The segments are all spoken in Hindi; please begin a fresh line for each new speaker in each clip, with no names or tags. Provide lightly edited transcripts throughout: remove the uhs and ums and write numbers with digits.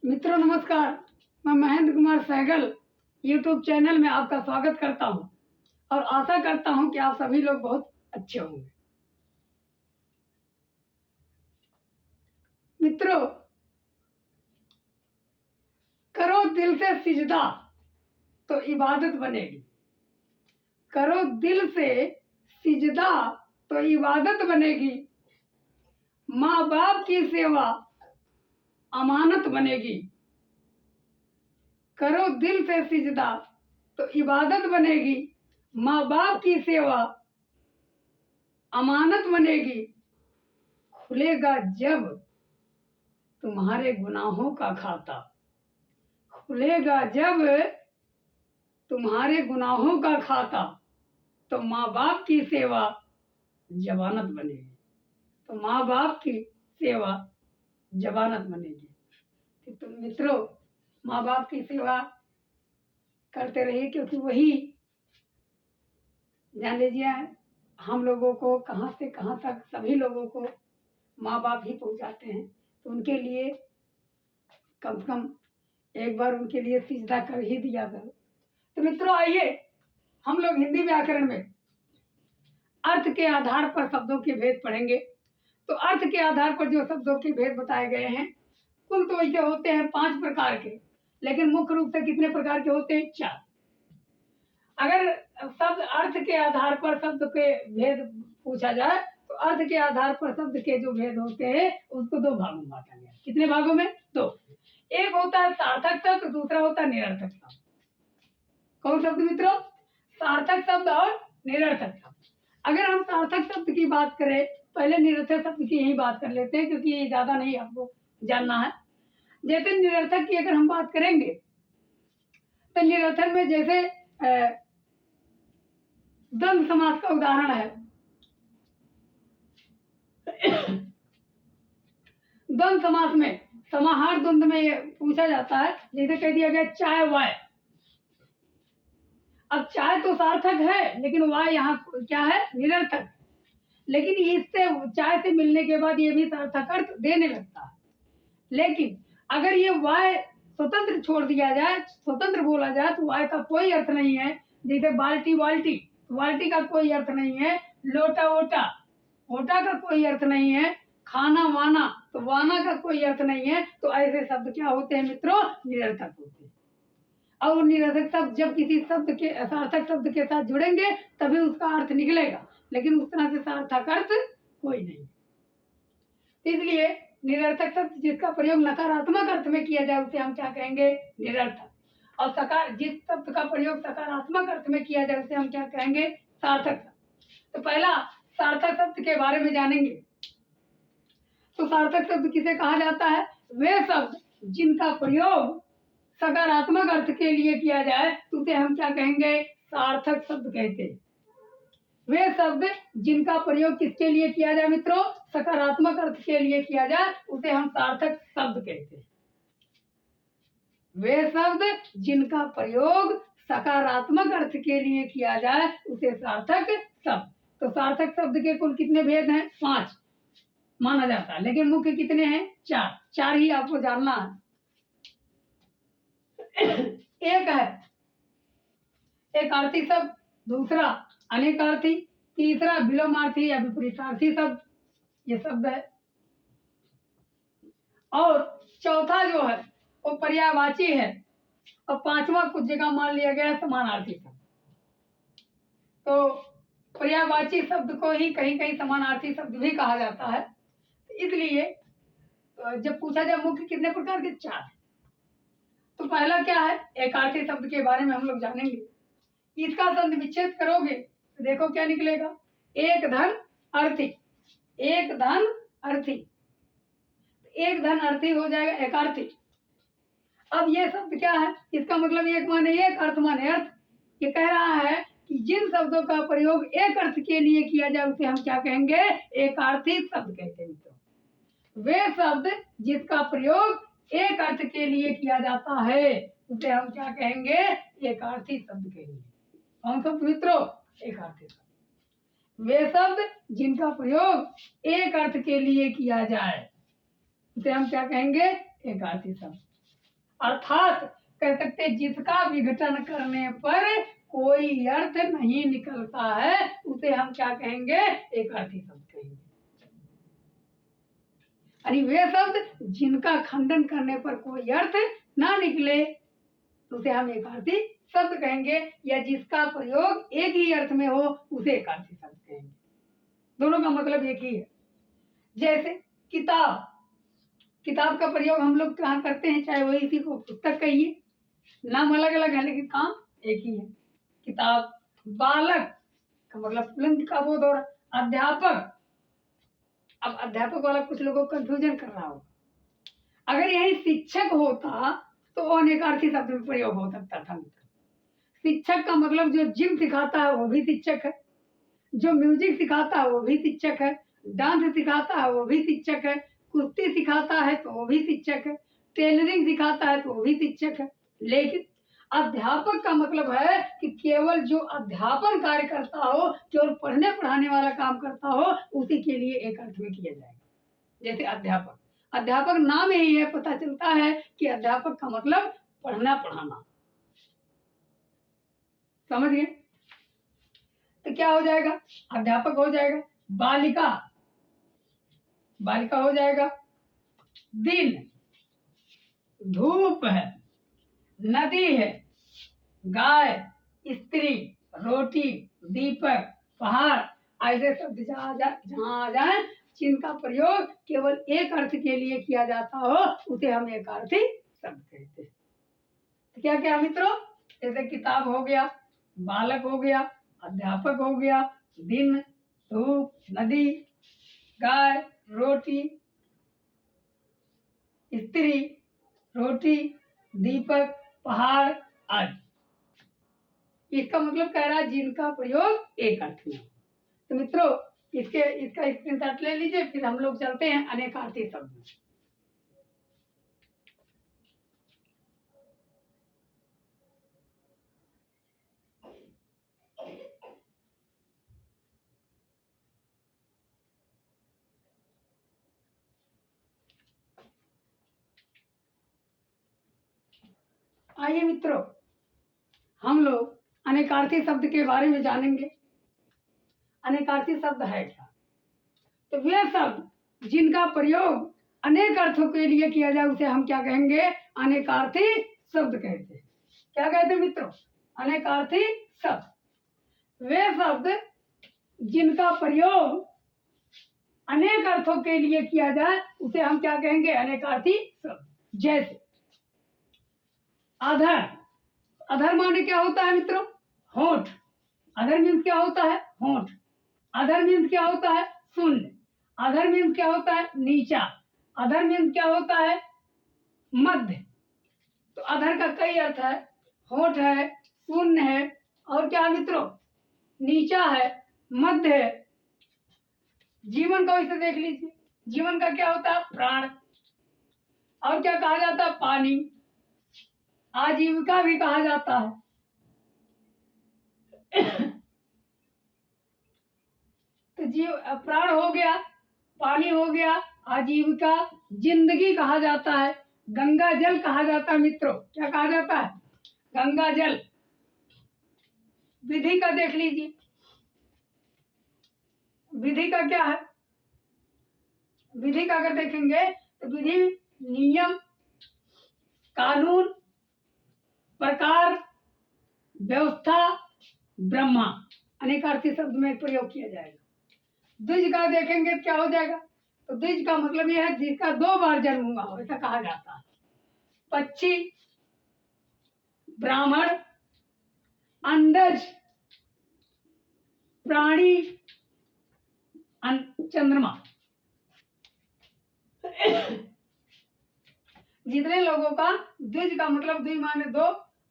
मित्रों नमस्कार। मैं महेंद्र कुमार सहगल यूट्यूब चैनल में आपका स्वागत करता हूं और आशा करता हूं कि आप सभी लोग बहुत अच्छे होंगे। मित्रों, करो दिल से सिजदा तो इबादत बनेगी। करो दिल से सिजदा तो इबादत बनेगी। माँ बाप की सेवा अमानत बनेगी। करो दिल से सिजदा तो इबादत बनेगी। माँ बाप की सेवा अमानत बनेगी। खुलेगा जब तुम्हारे गुनाहों का खाता। खुलेगा जब तुम्हारे गुनाहों का खाता तो माँ बाप की सेवा जमानत बनेगी। तो माँ बाप की सेवा जमानत बनेगी। तो मित्रों, माँ बाप की सेवा करते रहिए, क्योंकि वही जान लीजिए हम लोगों को कहाँ से कहाँ तक सभी लोगों को माँ बाप ही पहुँचाते हैं। तो उनके लिए कम से कम एक बार उनके लिए सिजदा कर ही दिया करो। तो मित्रों, आइए हम लोग हिंदी व्याकरण में अर्थ के आधार पर शब्दों के भेद पढ़ेंगे। तो अर्थ के आधार पर जो शब्दों के भेद बताए गए हैं, कुल तो वैसे होते हैं 5 प्रकार के, लेकिन मुख्य रूप से कितने प्रकार के होते हैं? 4। अगर शब्द अर्थ के आधार पर शब्द के भेद पूछा जाए तो अर्थ के आधार पर शब्द के जो भेद होते हैं उसको 2 भागों में बांटा गया। कितने भागों में? 2। एक होता है सार्थक शब्द, दूसरा होता है निरर्थक शब्द। कौन शब्द मित्रों? सार्थक शब्द और निरर्थक शब्द। अगर हम सार्थक शब्द की बात करें, पहले निरर्थक शब्द की यही बात कर लेते हैं, क्योंकि ये ज्यादा नहीं आपको जानना है। जैसे निरर्थक की अगर हम बात करेंगे तो निरर्थक में जैसे द्वंद्व समास का उदाहरण है। द्वंद्व समास में समाहार द्वंद्व में ये पूछा जाता है, जैसे कह दिया गया चाय वाय। अब चाय तो सार्थक है, लेकिन वाय यहाँ क्या है? निरर्थक। लेकिन इससे चाय से मिलने के बाद ये भी सार्थक अर्थ देने लगता है। लेकिन अगर ये वाय स्वतंत्र छोड़ दिया जाए, स्वतंत्र बोला जाए, तो वाय का कोई अर्थ नहीं है। जैसे बाल्टी वाल्टी, वाल्टी का कोई अर्थ नहीं है। लोटा ओटा, ओटा का कोई अर्थ नहीं है। खाना वाना, तो वाना का कोई अर्थ नहीं है। तो ऐसे शब्द क्या होते हैं मित्रों? निरर्थक होते हैं। और निरर्थक शब्द जब किसी शब्द के सार्थक शब्द के साथ जुड़ेंगे तभी उसका अर्थ निकलेगा, लेकिन उस तरह से सार्थक अर्थ कोई नहीं। इसलिए निरर्थक शब्द जिसका प्रयोग नकारात्मक अर्थ में किया जाए उसे हम क्या कहेंगे? निरर्थक। और जिस शब्द का प्रयोग सकारात्मक अर्थ में किया जाए उसे हम क्या कहेंगे? सार्थक शब्द। तो पहला सार्थक शब्द के बारे में जानेंगे। तो सार्थक शब्द किसे कहा जाता है? वे शब्द जिनका प्रयोग सकारात्मक अर्थ के लिए किया जाए तो उसे हम क्या कहेंगे? सार्थक शब्द कहते हैं। वे शब्द जिनका प्रयोग किसके लिए किया जाए मित्रों? सकारात्मक अर्थ के लिए किया जाए उसे हम सार्थक शब्द कहते हैं। वे शब्द जिनका प्रयोग सकारात्मक अर्थ के लिए किया जाए उसे सार्थक शब्द। तो सार्थक शब्द के कुल कितने भेद हैं? 5 माना जाता है, लेकिन मुख्य कितने हैं? 4। 4 ही आपको जानना है। एक है एकार्थी शब्द, दूसरा अनेकार्थी, तीसरा विलोमार्थी या विपरीतार्थी शब्द, ये शब्द है। और चौथा जो है वो पर्यायवाची है। और 5वां कुछ जगह मान लिया गया है समानार्थी शब्द। तो पर्यायवाची शब्द को ही कहीं कहीं समानार्थी शब्द भी कहा जाता है। इसलिए जब पूछा जाए मुख्य कितने प्रकार के? 4। तो पहला क्या है? एकार्थी शब्द के बारे में हम लोग जानेंगे। इसका संधि विच्छेद करोगे तो देखो क्या निकलेगा? एक धन अर्थी, एक धन अर्थी, एक धन अर्थी हो जाएगा एकार्थी। अब ये शब्द क्या है? इसका मतलब एक माने एक, अर्थ माने अर्थ। ये कह रहा है कि जिन शब्दों का प्रयोग एक अर्थ के लिए किया जाए उसे हम क्या कहेंगे? एकार्थी शब्द कहते हैं मित्रों। वे शब्द जिसका प्रयोग एक अर्थ के लिए किया जाता है उसे हम क्या कहेंगे? एकार्थी शब्द कहेंगे। कौन शब्द मित्रों? एकार्थी शब्द। वे शब्द जिनका प्रयोग एक अर्थ के लिए किया जाए उसे हम क्या कहेंगे? एकार्थी शब्द। अर्थात कह सकते हैं जिसका विघटन करने पर कोई अर्थ नहीं निकलता है उसे हम क्या कहेंगे, एक अर्थी शब्द कहेंगे। यानी वे शब्द जिनका खंडन करने पर कोई अर्थ ना निकले उसे हम एक अर्थी शब्द कहेंगे, या जिसका प्रयोग एक ही अर्थ में हो उसे एक अर्थी शब्द कहेंगे। दोनों का मतलब एक ही है। जैसे किताब, किताब का प्रयोग हम लोग कहाँ करते हैं, चाहे वही इसी को पुस्तक कहिए, नाम अलग अलग है लेकिन काम एक ही है, किताब। बालक का मतलब पुल्लिंग का बोध हो रहा। अध्यापक, अब अध्यापक वाला कुछ लोगों को कंफ्यूजन कर रहा होगा, अगर यही शिक्षक होता तो अनेकार्थी शब्द में प्रयोग हो सकता था मित्र। शिक्षक का मतलब जो जिम सिखाता है वो भी शिक्षक है, जो म्यूजिक सिखाता है वो भी शिक्षक है, डांस सिखाता है वो भी शिक्षक है, कुश्ती सिखाता है तो वो भी शिक्षक है, टेलरिंग सिखाता है तो वो भी शिक्षक है। लेकिन अध्यापक का मतलब है कि केवल जो अध्यापन कार्य करता हो, केवल पढ़ने पढ़ाने वाला काम करता हो, उसी के लिए एक अर्थ में किया जाएगा। जैसे अध्यापक, अध्यापक नाम ही है, पता चलता है कि अध्यापक का मतलब पढ़ना पढ़ाना। समझ गए? तो क्या हो जाएगा, अध्यापक हो जाएगा। बालिका, बालिका हो जाएगा। दिन, धूप है, नदी है, गाय, स्त्री, रोटी, दीपक, पहाड़, ऐसे शब्द जहाँ आ जाए जिनका प्रयोग केवल एक अर्थ के लिए किया जाता हो उसे हम एक अर्थी शब्द कहते हैं। तो क्या क्या मित्रों, जैसे किताब हो गया, बालक हो गया, अध्यापक हो गया, दिन, धूप, नदी, गाय, रोटी, स्त्री, रोटी, दीपक, पहाड़ आदि। इसका मतलब कह रहा है जिनका प्रयोग एक अर्थ में। तो मित्रों इसका स्क्रीनशॉट ले लीजिए, फिर हम लोग चलते हैं अनेकार्थी शब्द में। आइए मित्रों, हम लोग अनेकार्थी शब्द के बारे में जानेंगे। अनेकार्थी शब्द है क्या? तो वे शब्द जिनका प्रयोग अनेक अर्थों के लिए किया जाए उसे हम क्या कहेंगे, अनेकार्थी शब्द कहते हैं। क्या कहते हैं मित्रों, अनेकार्थी शब्द। वे शब्द जिनका प्रयोग अनेक अर्थों के लिए किया जाए उसे हम क्या कहेंगे, अनेकार्थी शब्द। जैसे अधर, अधर माने क्या होता है मित्रों, होंठ। अधर मीन्स क्या होता है, होंठ। अधर मीन्स क्या होता है, शून्य। अधर मीन्स क्या होता है, नीचा। अधर मीन्स क्या होता है, मध्य। तो अधर का कई अर्थ है, होंठ है, शून्य है, और क्या मित्रों, नीचा है, मध्य है। जीवन को इसे देख लीजिए, जीवन का क्या होता है, प्राण। और क्या कहा जाता है, पानी। आजीविका भी कहा जाता है। तो जीव, प्राण हो गया, पानी हो गया, आजीविका, जिंदगी कहा जाता है, गंगा जल कहा जाता है मित्रों। क्या कहा जाता है, गंगा जल। विधि का देख लीजिए, विधि का क्या है, विधि का अगर देखेंगे तो विधि नियम, कानून, प्रकार, व्यवस्था, ब्रह्मा, अनेकार्थी शब्द में प्रयोग किया जाएगा। द्विज का देखेंगे तो क्या हो जाएगा, तो द्विज का मतलब यह है जिसका दो बार जन्म हुआ हो, ऐसा कहा जाता है। पक्षी, ब्राह्मण, अंडज, प्राणी, चंद्रमा। जितने लोगों का द्विज का मतलब, द्वि माने दो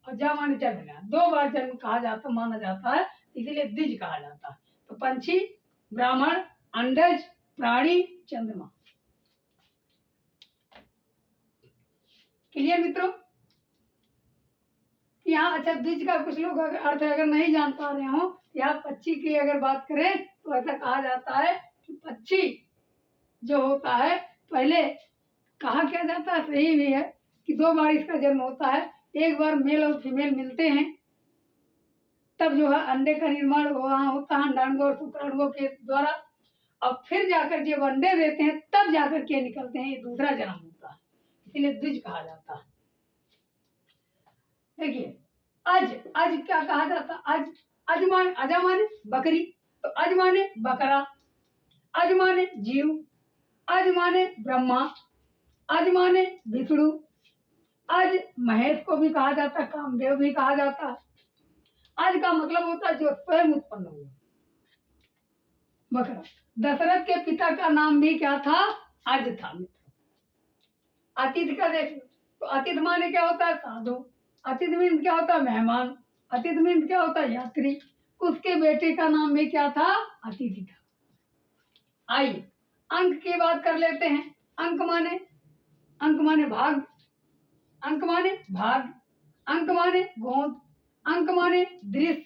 और जा माने जन्म, दो बार जन्म कहा जाता माना जाता है, इसीलिए द्विज कहा जाता है। तो पंछी, ब्राह्मण, अंडज, प्राणी, चंद्रमा। क्लियर मित्रों? यहाँ अच्छा द्विज का कुछ लोग अर्थ अगर नहीं जान पा रहे हो, यहाँ पक्षी की अगर बात करें तो ऐसा कहा जाता है कि पक्षी जो होता है, पहले कहा क्या जाता है, सही भी है कि 2 बार इसका जन्म होता है। एक बार मेल और फीमेल मिलते हैं, तब जो है अंडे का निर्माण वहाँ होता है अंडाणुओं और शुक्राणुओं के द्वारा, और फिर जाकर जब अंडे देते हैं तब जाकर के निकलते हैं, ये दूसरा जन्म होता है, इसीलिए द्विज कहा जाता है। देखिए अज क्या कहा जाता है? अज माने बकरी, तो अज माने बकरा, अज माने जीव, अज माने ब्रह्मा, अज माने विष्णु, अज महेश को भी कहा जाता है, कामदेव भी कहा जाता है। अज का मतलब होता है जो स्वयं उत्पन्न हुआ, बकरा। दशरथ के पिता का नाम भी क्या था? अज था। अतिथि का देख लो, तो अतिथि माने क्या होता है? साधु। अतिथि मीन्स क्या होता है? मेहमान। अतिथि मीन्स क्या होता है? यात्री। उसके बेटे का नाम भी क्या था? अतिथि था। आइए अंक की बात कर लेते हैं। अंक माने भाग, अंक माने भाग, अंक माने गोद, अंक माने दृश्य।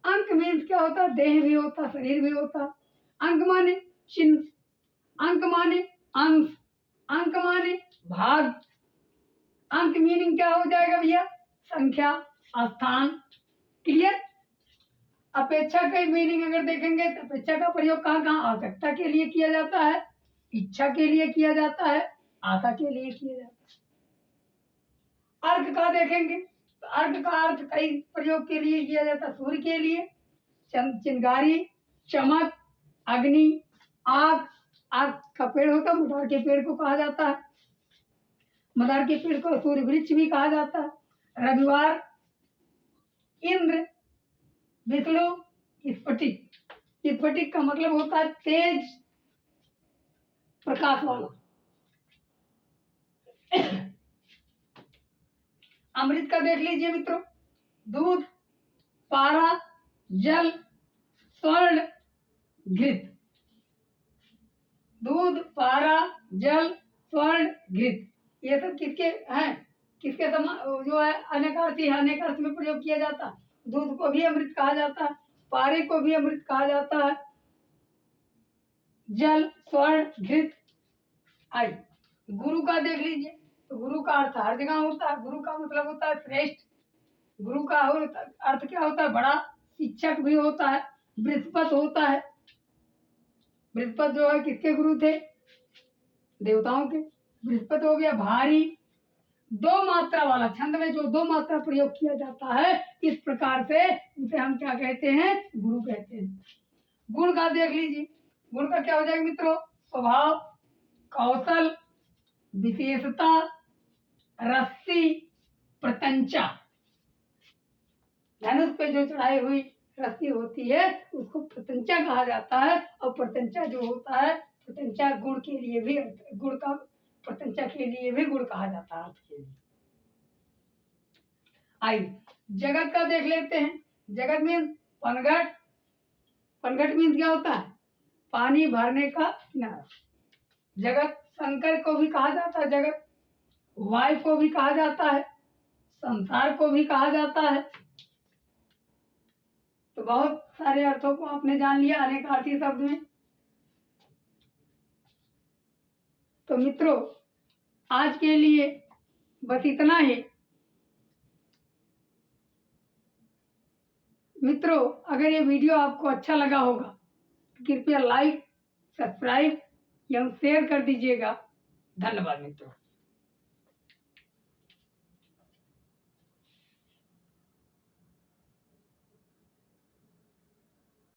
अंक मीन्स क्या होता है? देह भी होता, शरीर भी होता। अंक माने चिन्ह, अंक माने अंश, अंक माने भाग। अंक मीनिंग क्या हो जाएगा भैया? संख्या, स्थान। क्लियर? अपेक्षा का मीनिंग अगर देखेंगे तो अपेक्षा का प्रयोग कहाँ कहाँ? आवश्यकता के लिए किया जाता है, इच्छा के लिए किया जाता है, आशा के लिए किया जाता है। अर्थ का देखेंगे तो अर्थ का अर्थ कई प्रयोग के लिए किया जाता है। सूर्य के लिए चिंगारी, चमक, अग्नि, आग। आग का पेड़ होता है, मदार के पेड़ को कहा जाता है, मदार के पेड़ को सूर्य वृक्ष भी कहा जाता है। रविवार, इंद्र, विष्णु, स्फटिक। स्फटिक का मतलब होता है तेज प्रकाश वाला। अमृत का देख लीजिए मित्रों, दूध, पारा, जल, स्वर्ण, घृत। दूध, पारा, जल, स्वर्ण, घृत, ये सब किसके हैं? किसके समान जो है? अनेकार्थी है, अनेक अर्थ में प्रयोग किया जाता है। दूध को भी अमृत कहा जाता है, पारे को भी अमृत कहा जाता है, जल, स्वर्ण, घृत। आई गुरु का देख लीजिए, तो गुरु का अर्थ हर जगह होता है। गुरु का मतलब होता है श्रेष्ठ। गुरु का अर्थ क्या होता है? बड़ा। शिक्षक भी होता है। बृहस्पति होता है। बृहस्पति जो है किसके गुरु थे? देवताओं के। बृहस्पति हो गया भारी। 2 मात्रा वाला, छंद में जो 2 मात्रा प्रयोग किया जाता है, इस प्रकार से उसे हम क्या कहते हैं? गुरु कहते हैं। गुण का देख लीजिए, गुण का क्या हो जाएगा मित्रों? स्वभाव, कौशल, विशेषता, रस्सी, प्रत्यंचा। धनुष पे जो चढ़ाई हुई रस्सी होती है उसको प्रत्यंचा कहा जाता है, और प्रत्यंचा जो होता है, प्रत्यंचा गुण के लिए भी, गुण का प्रत्यंचा के लिए भी गुण कहा जाता है अर्थ के लिए। आइए जगत का देख लेते हैं। जगत मीन्स पनघट। पनघट मीन्स क्या होता है? पानी भरने का किनारा। जगत, शंकर को भी कहा जाता है जगत, वायु को भी कहा जाता है, संसार को भी कहा जाता है। तो बहुत सारे अर्थों को आपने जान लिया अनेकार्थी शब्द में। तो मित्रों आज के लिए बस इतना ही। मित्रों अगर ये वीडियो आपको अच्छा लगा होगा तो कृपया लाइक, सब्सक्राइब एवं शेयर कर दीजिएगा। धन्यवाद मित्रों।